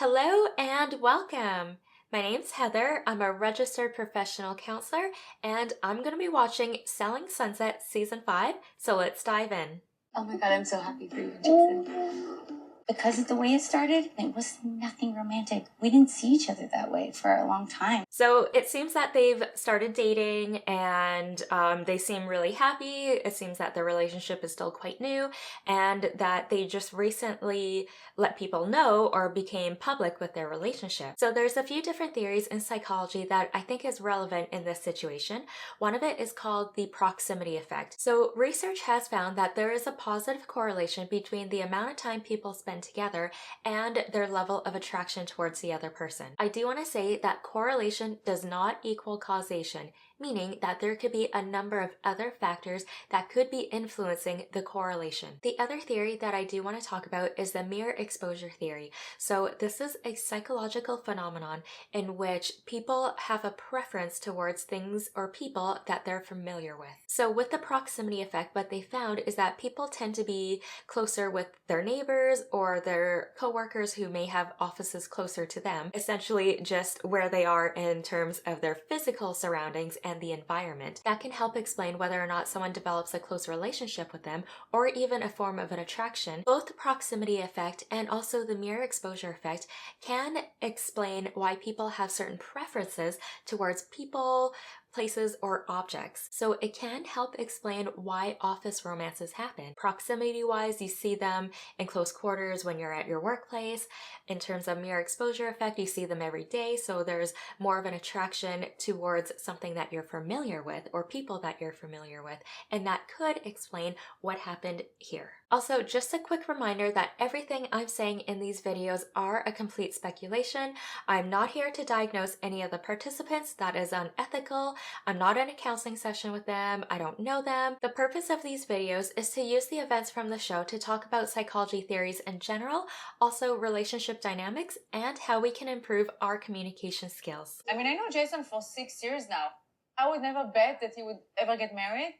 Hello and welcome. My name's Heather. I'm a registered professional counselor and I'm going to be watching Selling Sunset Season 5, so let's dive in. Oh my God, I'm so happy for you, Jason. Because of the way it started, it was nothing romantic. We didn't see each other that way for a long time. So it seems that they've started dating and they seem really happy. It seems that their relationship is still quite new and that they just recently let people know or became public with their relationship. So there's a few different theories in psychology that I think is relevant in this situation. One of it is called the proximity effect. So research has found that there is a positive correlation between the amount of time people spend together and their level of attraction towards the other person. I do want to say that correlation does not equal causation, meaning that there could be a number of other factors that could be influencing the correlation. The other theory that I do want to talk about is the mere exposure theory. So this is a psychological phenomenon in which people have a preference towards things or people that they're familiar with. So with the proximity effect, what they found is that people tend to be closer with their neighbors or their coworkers who may have offices closer to them, essentially just where they are in terms of their physical surroundings and the environment. That can help explain whether or not someone develops a close relationship with them or even a form of an attraction. Both the proximity effect and also the mere exposure effect can explain why people have certain preferences towards people, places, or objects. So it can help explain why office romances happen. Proximity-wise, you see them in close quarters when you're at your workplace. In terms of mere exposure effect, you see them every day, so there's more of an attraction towards something that you're familiar with or people that you're familiar with, and that could explain what happened here. Also, just a quick reminder that everything I'm saying in these videos are a complete speculation. I'm not here to diagnose any of the participants. That is unethical. I'm not in a counseling session with them. I don't know them. The purpose of these videos is to use the events from the show to talk about psychology theories in general, also relationship dynamics, and how we can improve our communication skills. I mean, I know Jason for 6 years now. I would never bet that he would ever get married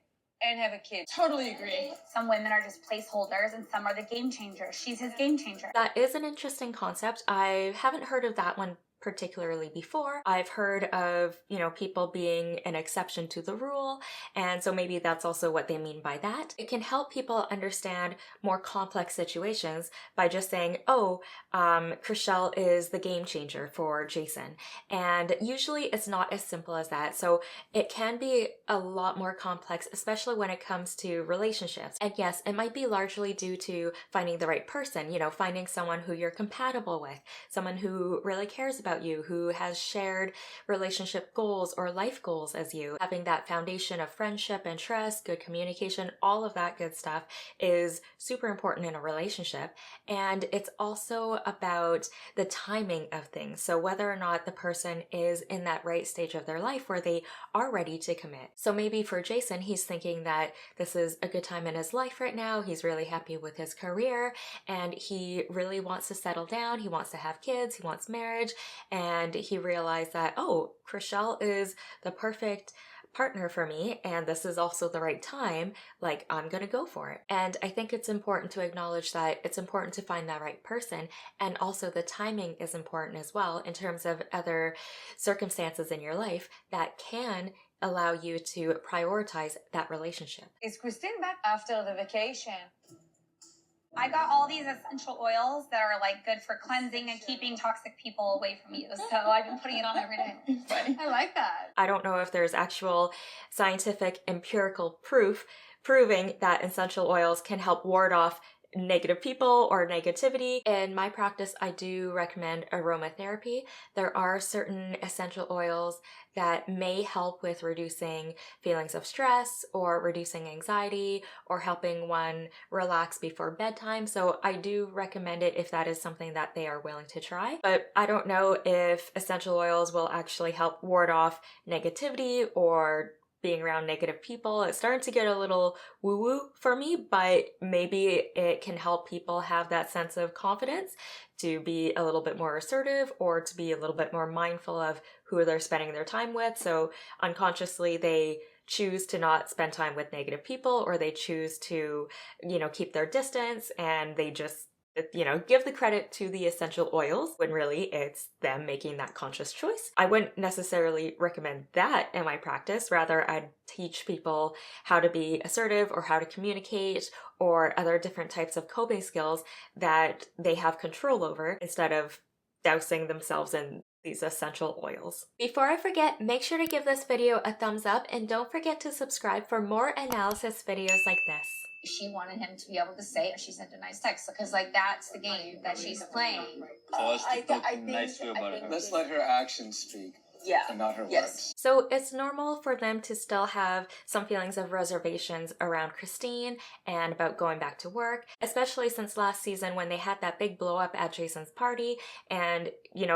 and have a kid. Totally agree. Some women are just placeholders and some are the game changers. She's his game changer. That is an interesting concept. I haven't heard of that one particularly before. I've heard of, people being an exception to the rule, and so maybe that's also what they mean by that. It can help people understand more complex situations by just saying, Chrishell is the game changer for Jason. And usually it's not as simple as that. So it can be a lot more complex, especially when it comes to relationships. And yes, it might be largely due to finding the right person, finding someone who you're compatible with, someone who really cares about you, who has shared relationship goals or life goals as you. Having that foundation of friendship and trust, good communication, all of that good stuff is super important in a relationship. And it's also about the timing of things. So whether or not the person is in that right stage of their life where they are ready to commit. So maybe for Jason, he's thinking that this is a good time in his life right now. He's really happy with his career and he really wants to settle down. He wants to have kids. He wants marriage. And he realized that, Chrishell is the perfect partner for me and this is also the right time, like I'm gonna go for it. And I think it's important to acknowledge that it's important to find that right person, and also the timing is important as well in terms of other circumstances in your life that can allow you to prioritize that relationship. Is Christine back after the vacation? I got all these essential oils that are good for cleansing and keeping toxic people away from you. So I've been putting it on every day. I like that. I don't know if there's actual scientific empirical proof proving that essential oils can help ward off negative people or negativity. In my practice, I do recommend aromatherapy. There are certain essential oils that may help with reducing feelings of stress or reducing anxiety or helping one relax before bedtime. So I do recommend it if that is something that they are willing to try. But I don't know if essential oils will actually help ward off negativity or being around negative people. It's starting to get a little woo-woo for me, but maybe it can help people have that sense of confidence to be a little bit more assertive or to be a little bit more mindful of who they're spending their time with. So unconsciously they choose to not spend time with negative people, or they choose to, keep their distance, and they just give the credit to the essential oils when really it's them making that conscious choice. I wouldn't necessarily recommend that in my practice. Rather, I'd teach people how to be assertive or how to communicate or other different types of coping skills that they have control over instead of dousing themselves in these essential oils. Before I forget, make sure to give this video a thumbs up and don't forget to subscribe for more analysis videos like this. She wanted him to be able to say, she sent a nice text, because like that's the game that she's playing. So let's talk nicely about her. Let's let her actions speak. Yeah. And not her words. So it's normal for them to still have some feelings of reservations around Christine and about going back to work, especially since last season when they had that big blow up at Jason's party and,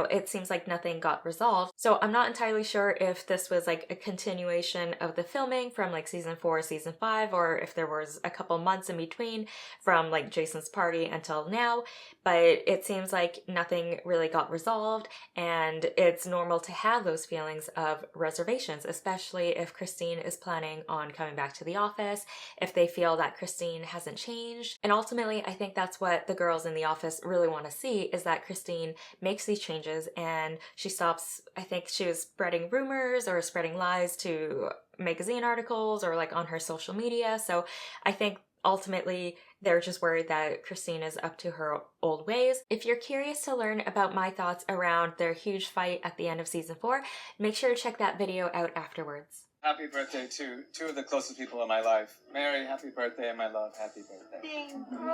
it seems like nothing got resolved. So I'm not entirely sure if this was like a continuation of the filming from like season 4, season 5, or if there was a couple months in between from like Jason's party until now, but it seems like nothing really got resolved and it's normal to have those feelings of reservations, especially if Christine is planning on coming back to the office, if they feel that Christine hasn't changed. And ultimately, I think that's what the girls in the office really want to see, is that Christine makes these changes and she stops, I think she was spreading rumors or spreading lies to magazine articles or like on her social media. So I think ultimately, they're just worried that Christine is up to her old ways. If you're curious to learn about my thoughts around their huge fight at the end of season 4, make sure to check that video out afterwards. Happy birthday to two of the closest people in my life. Mary, happy birthday, and my love, happy birthday. Thank you.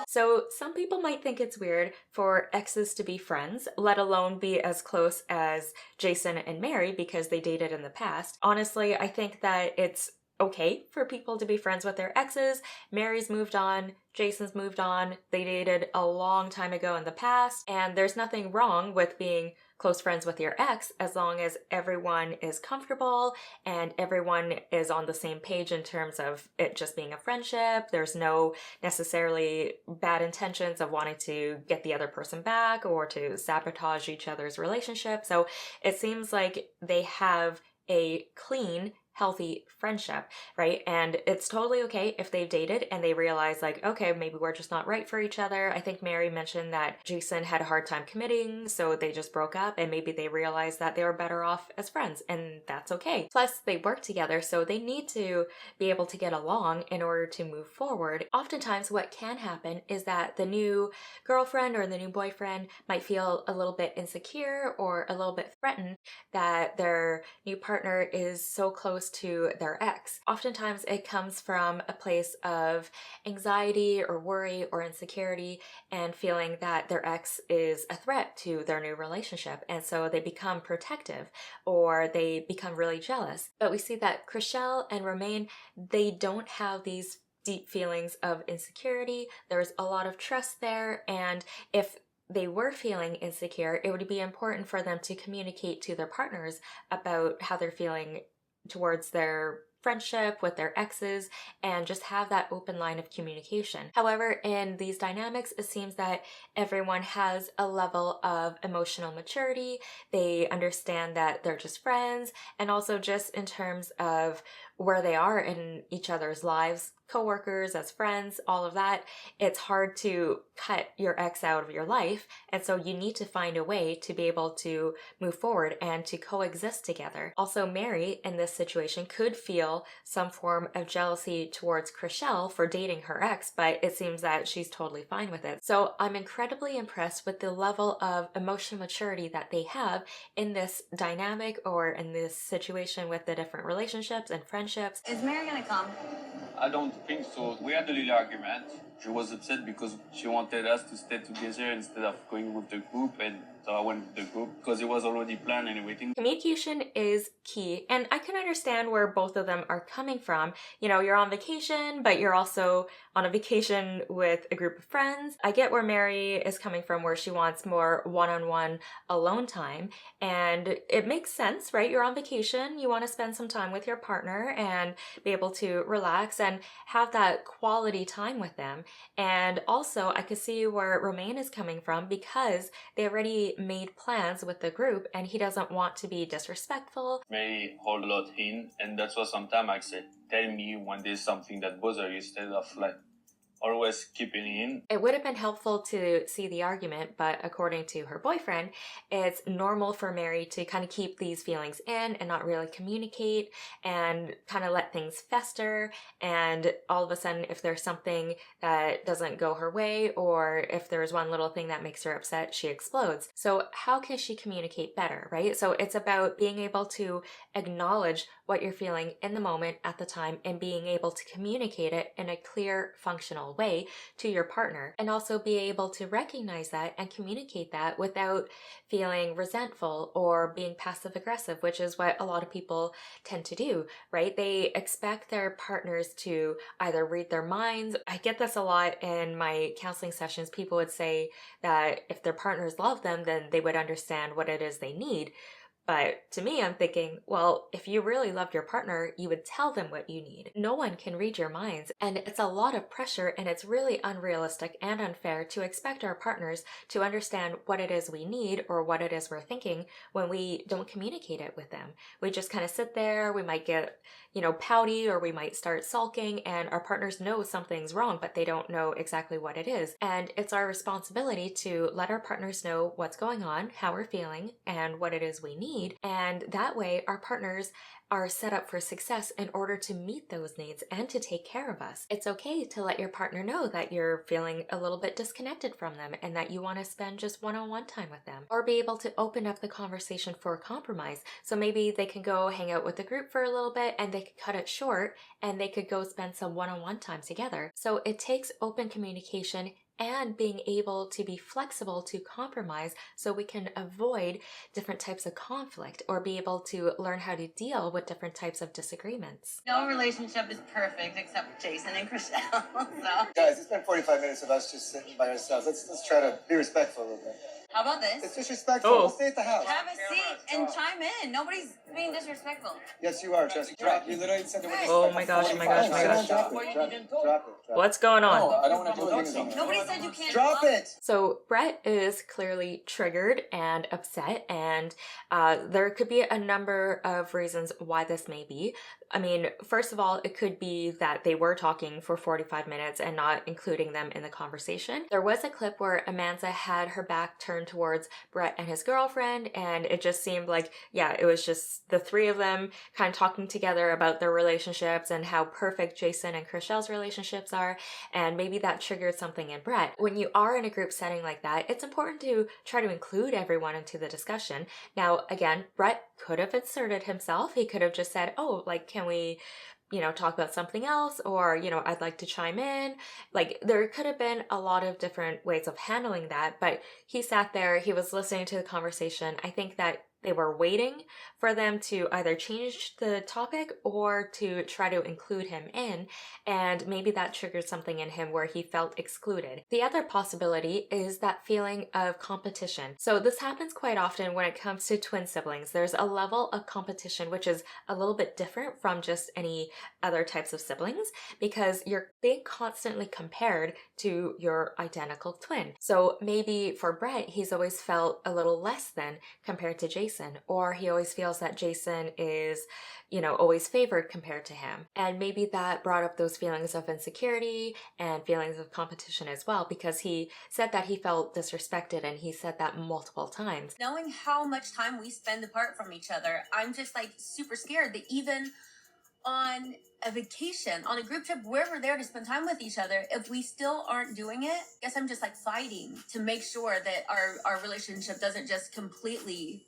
So some people might think it's weird for exes to be friends, let alone be as close as Jason and Mary because they dated in the past. Honestly, I think that it's okay for people to be friends with their exes. Mary's moved on, Jason's moved on, they dated a long time ago in the past, and there's nothing wrong with being close friends with your ex as long as everyone is comfortable and everyone is on the same page in terms of it just being a friendship. There's no necessarily bad intentions of wanting to get the other person back or to sabotage each other's relationship. So it seems like they have a clean, healthy friendship, right? And it's totally okay if they've dated and they realize like, okay, maybe we're just not right for each other. I think Mary mentioned that Jason had a hard time committing, so they just broke up and maybe they realized that they were better off as friends, and that's okay. Plus, they work together, so they need to be able to get along in order to move forward. Oftentimes, what can happen is that the new girlfriend or the new boyfriend might feel a little bit insecure or a little bit threatened that their new partner is so close to their ex. Oftentimes it comes from a place of anxiety or worry or insecurity and feeling that their ex is a threat to their new relationship, and so they become protective or they become really jealous. But we see that Chrishell and Romain, they don't have these deep feelings of insecurity. There's a lot of trust there, and if they were feeling insecure, it would be important for them to communicate to their partners about how they're feeling towards their friendship with their exes and just have that open line of communication. However, in these dynamics, it seems that everyone has a level of emotional maturity. They understand that they're just friends, and also just in terms of where they are in each other's lives, coworkers, as friends, all of that, it's hard to cut your ex out of your life. And so you need to find a way to be able to move forward and to coexist together. Also, Mary in this situation could feel some form of jealousy towards Chrishell for dating her ex, but it seems that she's totally fine with it. So I'm incredibly impressed with the level of emotional maturity that they have in this dynamic or in this situation with the different relationships and friendships. Is Mary gonna come? I don't think so. We had a little argument. She was upset because she wanted us to stay together instead of going with the group, and so I went with the group because it was already planned and everything. Communication is key, and I can understand where both of them are coming from. You know, you're on vacation, but you're also on a vacation with a group of friends. I get where Mary is coming from, where she wants more one-on-one alone time, and it makes sense, right? You're on vacation, you want to spend some time with your partner and be able to relax and have that quality time with them. And also, I could see where Romain is coming from, because they already made plans with the group and he doesn't want to be disrespectful. Mary hold a lot in, and that's why sometimes I say, tell me when there's something that bothers you instead of like always keeping in. It would have been helpful to see the argument, but according to her boyfriend, it's normal for Mary to kind of keep these feelings in and not really communicate and kind of let things fester. And all of a sudden, if there's something that doesn't go her way, or if there's one little thing that makes her upset, she explodes. So how can she communicate better, right? So it's about being able to acknowledge what you're feeling in the moment at the time and being able to communicate it in a clear, functional way to your partner, and also be able to recognize that and communicate that without feeling resentful or being passive aggressive, which is what a lot of people tend to do, right? They expect their partners to either read their minds. I get this a lot in my counseling sessions. People would say that if their partners love them, then they would understand what it is they need. But to me, I'm thinking, well, if you really loved your partner, you would tell them what you need. No one can read your minds, and it's a lot of pressure, and it's really unrealistic and unfair to expect our partners to understand what it is we need or what it is we're thinking when we don't communicate it with them. We just kind of sit there, we might get, pouty, or we might start sulking, and our partners know something's wrong, but they don't know exactly what it is. And it's our responsibility to let our partners know what's going on, how we're feeling, and what it is we need. And that way our partners are set up for success in order to meet those needs and to take care of us. It's okay to let your partner know that you're feeling a little bit disconnected from them and that you want to spend just one-on-one time with them, or be able to open up the conversation for a compromise. So maybe they can go hang out with the group for a little bit and they could cut it short and they could go spend some one-on-one time together. So it takes open communication and being able to be flexible to compromise so we can avoid different types of conflict or be able to learn how to deal with different types of disagreements. No relationship is perfect except Jason and Chrishell. So. Guys, it's been 45 minutes of us just sitting by ourselves. Let's try to be respectful a little bit. How about this? It's disrespectful. Oh. We'll stay at the house. Have a seat and chime in. Nobody's being disrespectful. Yes, you are, Jesse. Drop. You literally said Oh my gosh, oh my gosh, oh my gosh. Drop it. What's going on? No, I don't want to do anything. Nobody said you can't Drop it. So Brett is clearly triggered and upset, and there could be a number of reasons why this may be. I mean, first of all, it could be that they were talking for 45 minutes and not including them in the conversation. There was a clip where Amanda had her back turned towards Brett and his girlfriend, and it just seemed like, it was just the three of them kind of talking together about their relationships and how perfect Jason and Chrishell's relationships are, and maybe that triggered something in Brett. When you are in a group setting like that, it's important to try to include everyone into the discussion. Now, again, Brett could have inserted himself. He could have just said, can we talk about something else, or I'd like to chime in. Like, there could have been a lot of different ways of handling that, but he sat there, he was listening to the conversation. I think that they were waiting for them to either change the topic or to try to include him in, and maybe that triggered something in him where he felt excluded. The other possibility is that feeling of competition. So this happens quite often when it comes to twin siblings. There's a level of competition which is a little bit different from just any other types of siblings, because you're being constantly compared to your identical twin. So maybe for Brett, he's always felt a little less than compared to Jason, or he always feels that Jason is, always favored compared to him. And maybe that brought up those feelings of insecurity and feelings of competition as well, because he said that he felt disrespected, and he said that multiple times. Knowing how much time we spend apart from each other, I'm just super scared that even on a vacation, on a group trip, where we're there to spend time with each other, if we still aren't doing it, I guess I'm just fighting to make sure that our relationship doesn't just completely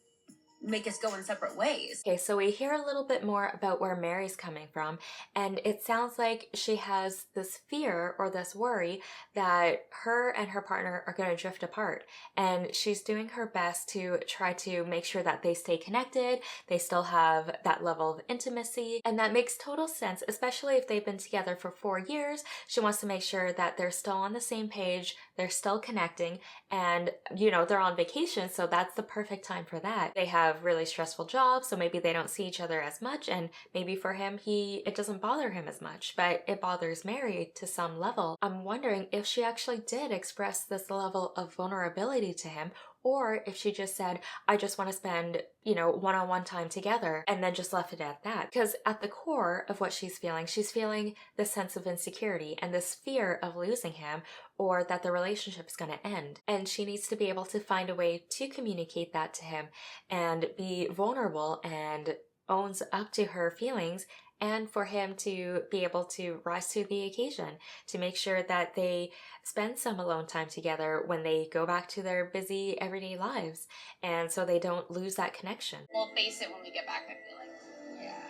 make us go in separate ways. Okay, so we hear a little bit more about where Mary's coming from, and it sounds like she has this fear or this worry that her and her partner are going to drift apart, and she's doing her best to try to make sure that they stay connected, they still have that level of intimacy, and that makes total sense, especially if they've been together for 4 years. She wants to make sure that they're still on the same page, they're still connecting, and they're on vacation, so that's the perfect time for that. They have really stressful jobs, so maybe they don't see each other as much, and maybe for him, it doesn't bother him as much, but it bothers Mary to some level. I'm wondering if she actually did express this level of vulnerability to him, or if she just said, I just want to spend, one-on-one time together, and then just left it at that. Because at the core of what she's feeling this sense of insecurity and this fear of losing him, or that the relationship's going to end. And she needs to be able to find a way to communicate that to him and be vulnerable and owns up to her feelings, and for him to be able to rise to the occasion, to make sure that they spend some alone time together when they go back to their busy everyday lives, and so they don't lose that connection. We'll face it when we get back, I feel like. Yeah.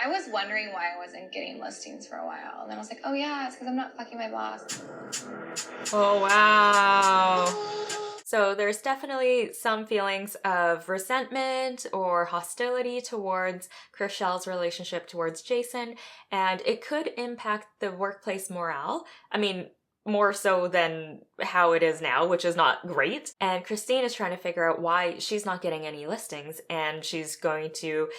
I was wondering why I wasn't getting listings for a while, and then I was like, oh yeah, it's because I'm not fucking my boss. Oh, wow. So there's definitely some feelings of resentment or hostility towards Chrishell's relationship towards Jason, and it could impact the workplace morale. I mean, more so than how it is now, which is not great. And Christine is trying to figure out why she's not getting any listings, and she's going to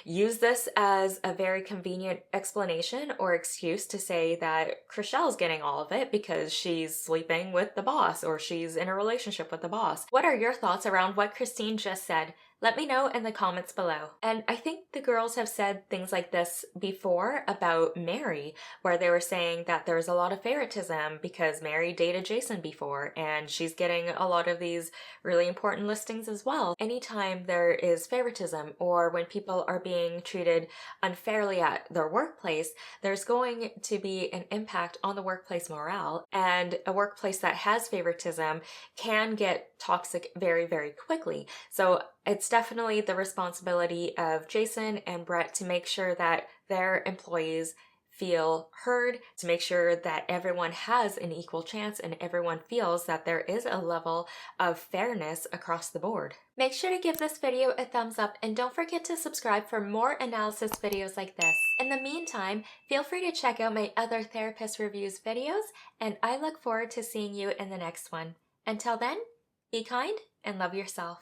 use this as a very convenient explanation or excuse to say that Chrishell's getting all of it because she's sleeping with the boss or she's in a relationship with the boss. What are your thoughts around what Christine just said? Let me know in the comments below. And I think the girls have said things like this before about Mary, where they were saying that there's a lot of favoritism because Mary dated Jason before and she's getting a lot of these really important listings as well. Anytime there is favoritism or when people are being treated unfairly at their workplace, there's going to be an impact on the workplace morale, and a workplace that has favoritism can get toxic very, very quickly. So it's definitely the responsibility of Jason and Brett to make sure that their employees feel heard, to make sure that everyone has an equal chance and everyone feels that there is a level of fairness across the board. Make sure to give this video a thumbs up and don't forget to subscribe for more analysis videos like this. In the meantime, feel free to check out my other therapist reviews videos, and I look forward to seeing you in the next one. Until then, be kind and love yourself.